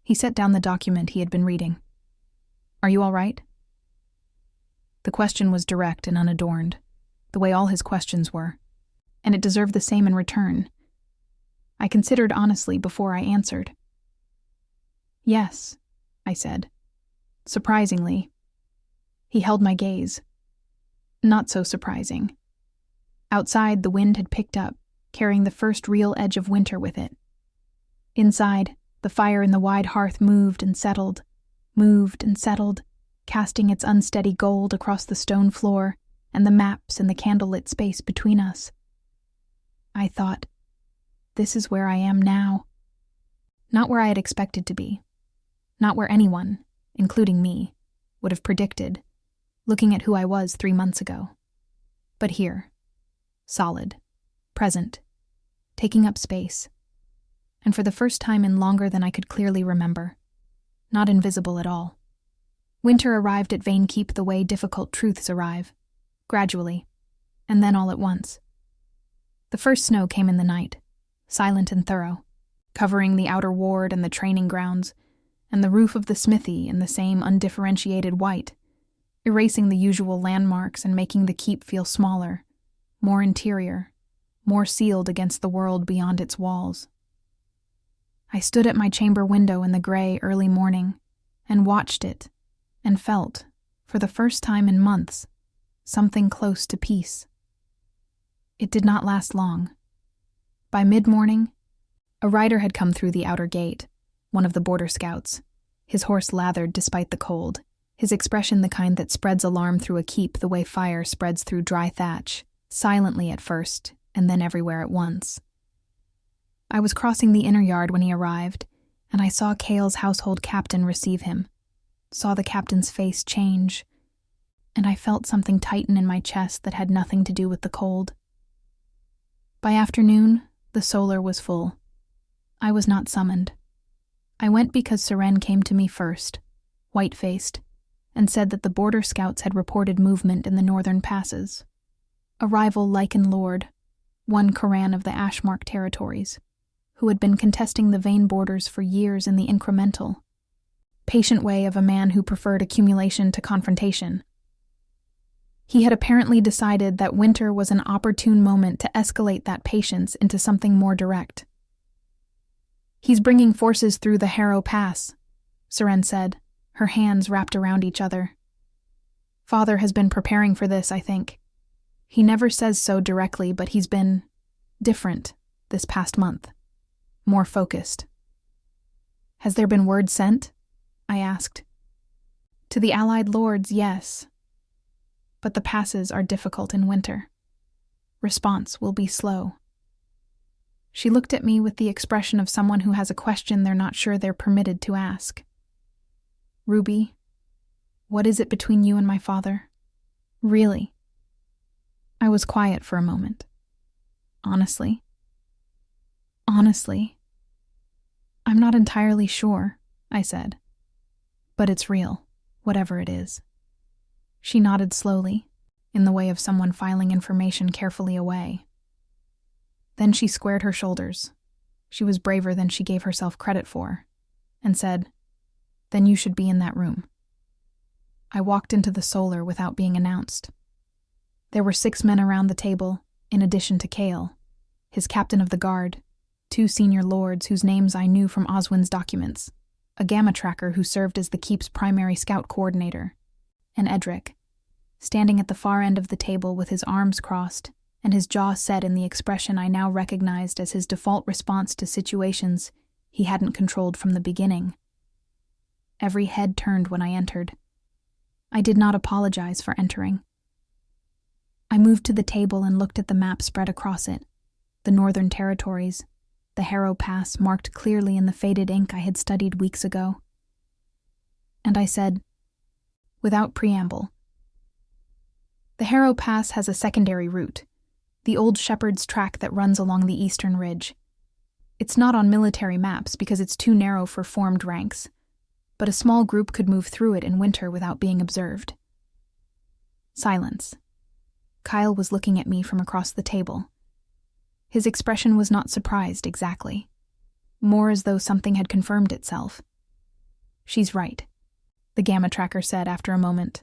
He set down the document he had been reading. "Are you all right?" The question was direct and unadorned, the way all his questions were, and it deserved the same in return. I considered honestly before I answered. "Yes," I said. Surprisingly. He held my gaze. Not so surprising. Outside, the wind had picked up, carrying the first real edge of winter with it. Inside, the fire in the wide hearth moved and settled, casting its unsteady gold across the stone floor and the maps in the candlelit space between us. I thought, this is where I am now. Not where I had expected to be. Not where anyone, including me, would have predicted, looking at who I was 3 months ago. But here, solid, present, taking up space, and for the first time in longer than I could clearly remember, not invisible at all. Winter arrived at Vane Keep the way difficult truths arrive, gradually, and then all at once. The first snow came in the night, silent and thorough, covering the outer ward and the training grounds, and the roof of the smithy in the same undifferentiated white, erasing the usual landmarks and making the keep feel smaller, more interior, more sealed against the world beyond its walls. I stood at my chamber window in the gray early morning and watched it, and felt, for the first time in months, something close to peace. It did not last long. By mid-morning, a rider had come through the outer gate, one of the border scouts, his horse lathered despite the cold, his expression the kind that spreads alarm through a keep the way fire spreads through dry thatch, silently at first, and then everywhere at once. I was crossing the inner yard when he arrived, and I saw Cale's household captain receive him, saw the captain's face change, and I felt something tighten in my chest that had nothing to do with the cold. By afternoon, the solar was full. I was not summoned. I went because Seren came to me first, white-faced, and said that the border scouts had reported movement in the northern passes. A rival Lycan lord, one Koran of the Ashmark territories, who had been contesting the Vane borders for years in the incremental, patient way of a man who preferred accumulation to confrontation. He had apparently decided that winter was an opportune moment to escalate that patience into something more direct. "He's bringing forces through the Harrow Pass," Seren said, her hands wrapped around each other. "Father has been preparing for this, I think. He never says so directly, but he's been different this past month, more focused." "Has there been word sent?" I asked. "To the allied lords, yes. But the passes are difficult in winter. Response will be slow." She looked at me with the expression of someone who has a question they're not sure they're permitted to ask. "Ruby, what is it between you and my father? Really?" I was quiet for a moment. Honestly, I'm not entirely sure, I said. But it's real, whatever it is. She nodded slowly, in the way of someone filing information carefully away. Then she squared her shoulders. She was braver than she gave herself credit for, and said, "Then you should be in that room." I walked into the solar without being announced. There were 6 men around the table, in addition to Cale, his captain of the guard, 2 senior lords whose names I knew from Oswin's documents, a gamma tracker who served as the keep's primary scout coordinator, and Edric, standing at the far end of the table with his arms crossed and his jaw set in the expression I now recognized as his default response to situations he hadn't controlled from the beginning. Every head turned when I entered. I did not apologize for entering. I moved to the table and looked at the map spread across it, the Northern Territories, the Harrow Pass marked clearly in the faded ink I had studied weeks ago. And I said, without preamble, "The Harrow Pass has a secondary route, the old Shepherd's Track that runs along the eastern ridge. It's not on military maps because it's too narrow for formed ranks, but a small group could move through it in winter without being observed." Silence. Kyle was looking at me from across the table. His expression was not surprised exactly, more as though something had confirmed itself. "She's right," the gamma tracker said after a moment,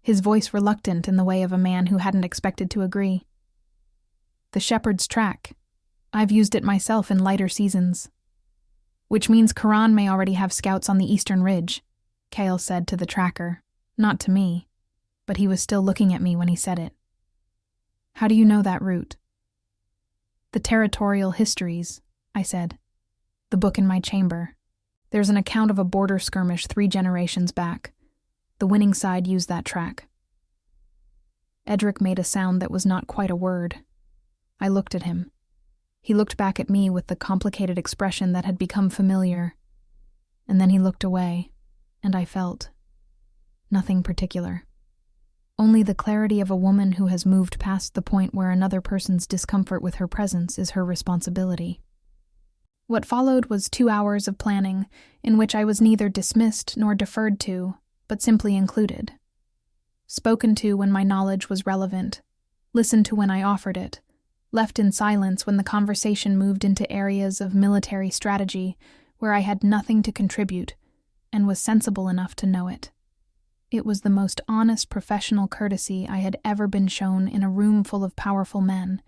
his voice reluctant in the way of a man who hadn't expected to agree. "The Shepherd's Track. I've used it myself in lighter seasons." "Which means Karan may already have scouts on the eastern ridge," Kale said to the tracker, not to me, but he was still looking at me when he said it. "How do you know that route?" "The Territorial Histories," I said. "The book in my chamber. There's an account of a border skirmish 3 generations back. The winning side used that track." Edric made a sound that was not quite a word. I looked at him. He looked back at me with the complicated expression that had become familiar. And then he looked away, and I felt nothing particular. Only the clarity of a woman who has moved past the point where another person's discomfort with her presence is her responsibility. What followed was 2 hours of planning, in which I was neither dismissed nor deferred to, but simply included. Spoken to when my knowledge was relevant, listened to when I offered it, left in silence when the conversation moved into areas of military strategy where I had nothing to contribute and was sensible enough to know it. It was the most honest professional courtesy I had ever been shown in a room full of powerful men,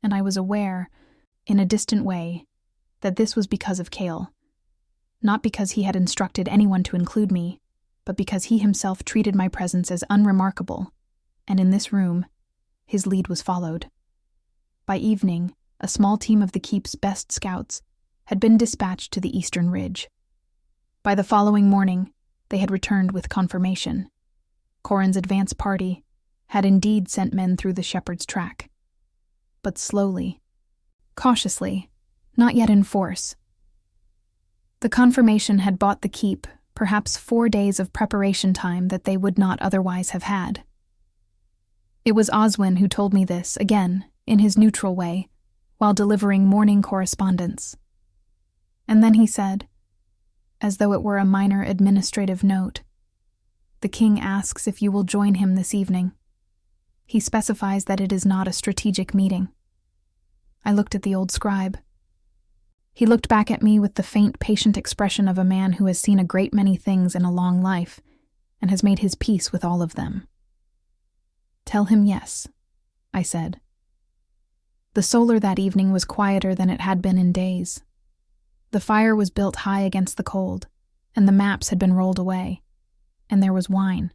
and I was aware, in a distant way, that this was because of Cale. Not because he had instructed anyone to include me, but because he himself treated my presence as unremarkable, and in this room, his lead was followed. By evening, a small team of the Keep's best scouts had been dispatched to the eastern ridge. By the following morning, they had returned with confirmation. Corin's advance party had indeed sent men through the Shepherd's Track. But slowly, cautiously, not yet in force. The confirmation had bought the Keep perhaps 4 days of preparation time that they would not otherwise have had. It was Oswin who told me this, again, in his neutral way, while delivering morning correspondence. And then he said, as though it were a minor administrative note, "The king asks if you will join him this evening. He specifies that it is not a strategic meeting." I looked at the old scribe. He looked back at me with the faint, patient expression of a man who has seen a great many things in a long life and has made his peace with all of them. "Tell him yes," I said. The solar that evening was quieter than it had been in days. The fire was built high against the cold, and the maps had been rolled away. And there was wine.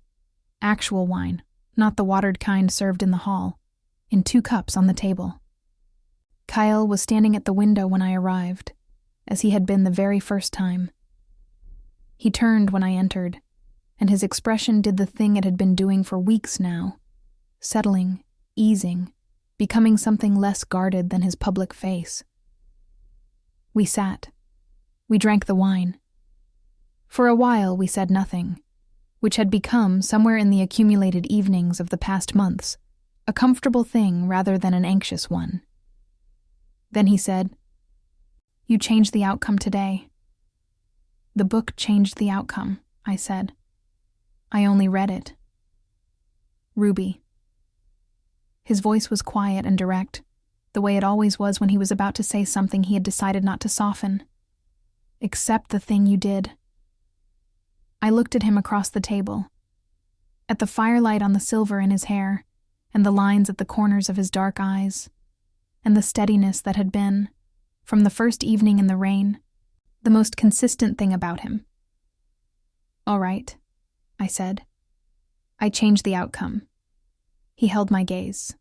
Actual wine, not the watered kind served in the hall, in 2 cups on the table. Kyle was standing at the window when I arrived, as he had been the very first time. He turned when I entered, and his expression did the thing it had been doing for weeks now, settling, easing, becoming something less guarded than his public face. We sat. We drank the wine. For a while we said nothing, which had become, somewhere in the accumulated evenings of the past months, a comfortable thing rather than an anxious one. Then he said, "You changed the outcome today." "The book changed the outcome," I said. "I only read it." "Ruby." His voice was quiet and direct, the way it always was when he was about to say something he had decided not to soften. "Accept the thing you did." I looked at him across the table, at the firelight on the silver in his hair, and the lines at the corners of his dark eyes, and the steadiness that had been, from the first evening in the rain, the most consistent thing about him. "All right," I said. "I changed the outcome." He held my gaze.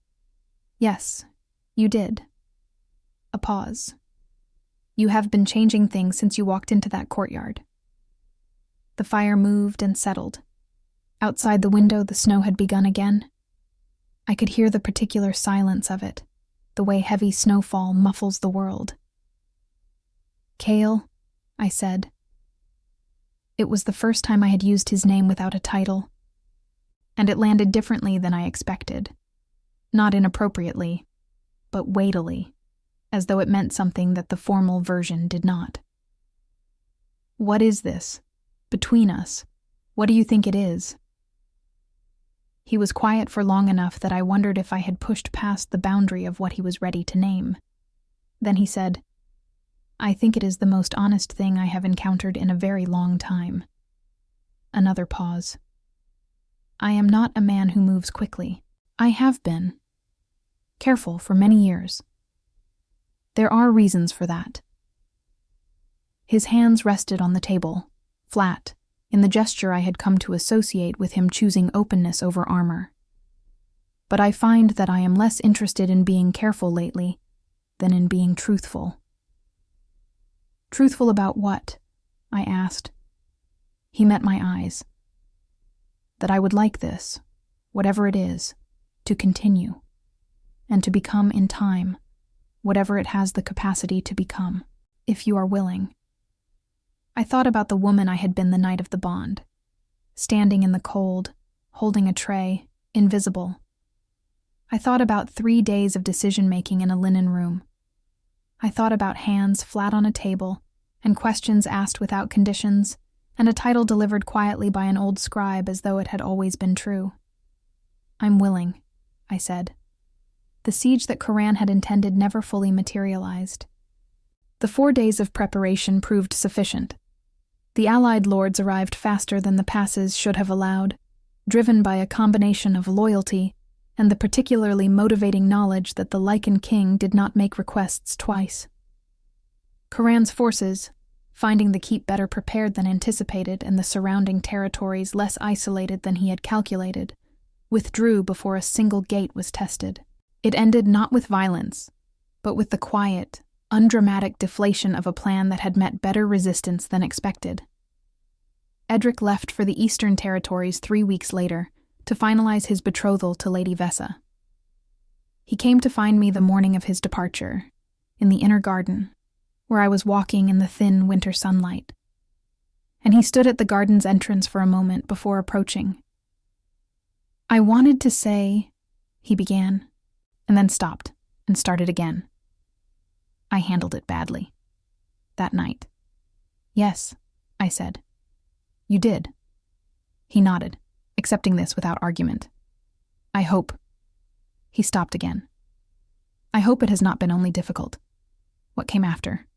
"Yes, you did." A pause. "You have been changing things since you walked into that courtyard." The fire moved and settled. Outside the window, the snow had begun again. I could hear the particular silence of it, the way heavy snowfall muffles the world. "Cale," I said. It was the first time I had used his name without a title, and it landed differently than I expected. Not inappropriately, but weightily, as though it meant something that the formal version did not. "What is this? Between us? What do you think it is?" He was quiet for long enough that I wondered if I had pushed past the boundary of what he was ready to name. Then he said, "I think it is the most honest thing I have encountered in a very long time." Another pause. "I am not a man who moves quickly. I have been. Careful for many years. There are reasons for that." His hands rested on the table, flat, in the gesture I had come to associate with him choosing openness over armor. But I find that I am less interested in being careful lately than in being truthful. "Truthful about what?" I asked. He met my eyes. "That I would like this, whatever it is, to continue, and to become in time, whatever it has the capacity to become, if you are willing." I thought about the woman I had been the night of the bond, standing in the cold, holding a tray, invisible. I thought about 3 days of decision-making in a linen room. I thought about hands flat on a table, and questions asked without conditions, and a title delivered quietly by an old scribe as though it had always been true. "I'm willing," I said. The siege that Quran had intended never fully materialized. The 4 days of preparation proved sufficient. The allied lords arrived faster than the passes should have allowed, driven by a combination of loyalty and the particularly motivating knowledge that the Lycan king did not make requests twice. Quran's forces, finding the keep better prepared than anticipated and the surrounding territories less isolated than he had calculated, withdrew before a single gate was tested. It ended not with violence, but with the quiet, undramatic deflation of a plan that had met better resistance than expected. Edric left for the Eastern Territories 3 weeks later to finalize his betrothal to Lady Vessa. He came to find me the morning of his departure, in the inner garden, where I was walking in the thin winter sunlight. And he stood at the garden's entrance for a moment before approaching. "I wanted to say," he began, and then stopped and started again. "I handled it badly. That night." "Yes," I said. "You did." He nodded, accepting this without argument. "I hope." He stopped again. "I hope it has not been only difficult. What came after?"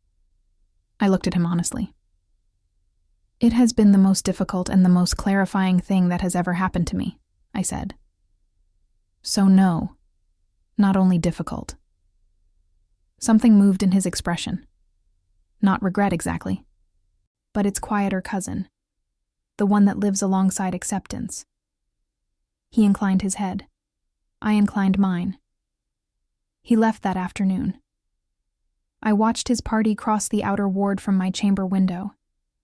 I looked at him honestly. "It has been the most difficult and the most clarifying thing that has ever happened to me," I said. "So no, not only difficult." Something moved in his expression. Not regret exactly, but its quieter cousin, the one that lives alongside acceptance. He inclined his head. I inclined mine. He left that afternoon. I watched his party cross the outer ward from my chamber window,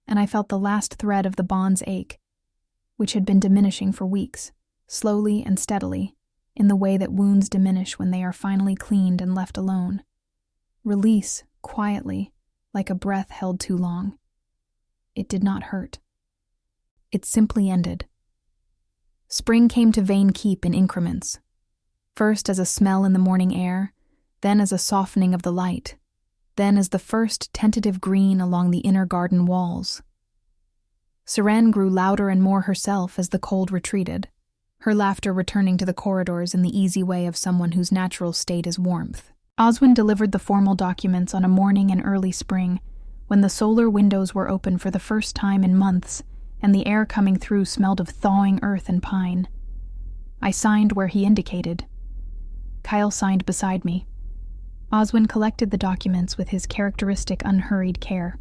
and I felt the last thread of the bond's ache, which had been diminishing for weeks, slowly and steadily, in the way that wounds diminish when they are finally cleaned and left alone. Release, quietly, like a breath held too long. It did not hurt. It simply ended. Spring came to Vane Keep in increments, first as a smell in the morning air, then as a softening of the light, then as the first tentative green along the inner garden walls. Seren grew louder and more herself as the cold retreated, her laughter returning to the corridors in the easy way of someone whose natural state is warmth. Oswin delivered the formal documents on a morning in early spring, when the solar windows were open for the first time in months and the air coming through smelled of thawing earth and pine. I signed where he indicated. Kyle signed beside me. Oswin collected the documents with his characteristic unhurried care.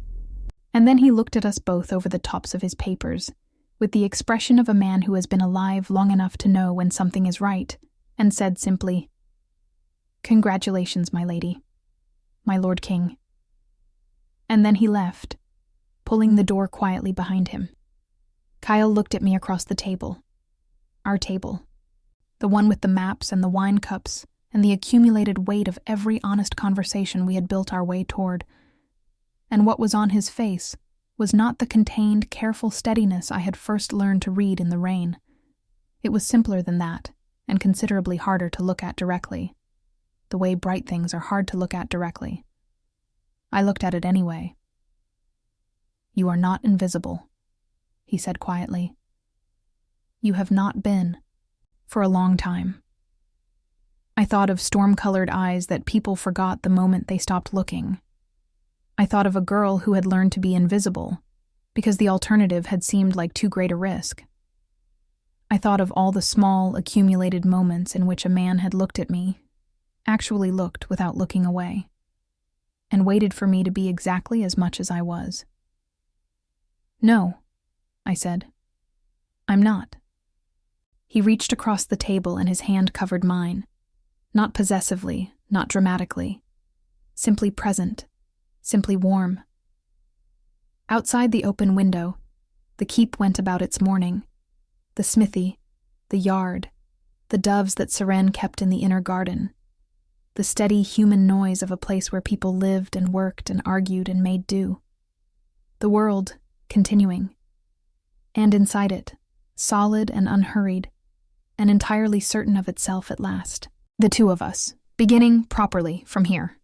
And then he looked at us both over the tops of his papers, with the expression of a man who has been alive long enough to know when something is right, and said simply, "Congratulations, my lady. My Lord King." And then he left, pulling the door quietly behind him. Kyle looked at me across the table. Our table. The one with the maps and the wine cups and the accumulated weight of every honest conversation we had built our way toward. And what was on his face was not the contained, careful steadiness I had first learned to read in the rain. It was simpler than that, and considerably harder to look at directly, the way bright things are hard to look at directly. I looked at it anyway. "You are not invisible," he said quietly. "You have not been, for a long time." I thought of storm-colored eyes that people forgot the moment they stopped looking. I thought of a girl who had learned to be invisible, because the alternative had seemed like too great a risk. I thought of all the small, accumulated moments in which a man had looked at me, actually looked without looking away, and waited for me to be exactly as much as I was. "No," I said. "I'm not." He reached across the table and his hand covered mine, not possessively, not dramatically, simply present, simply warm. Outside the open window, the keep went about its morning, the smithy, the yard, the doves that Seren kept in the inner garden, the steady human noise of a place where people lived and worked and argued and made do. The world, continuing. And inside it, solid and unhurried, and entirely certain of itself at last. The two of us, beginning properly from here.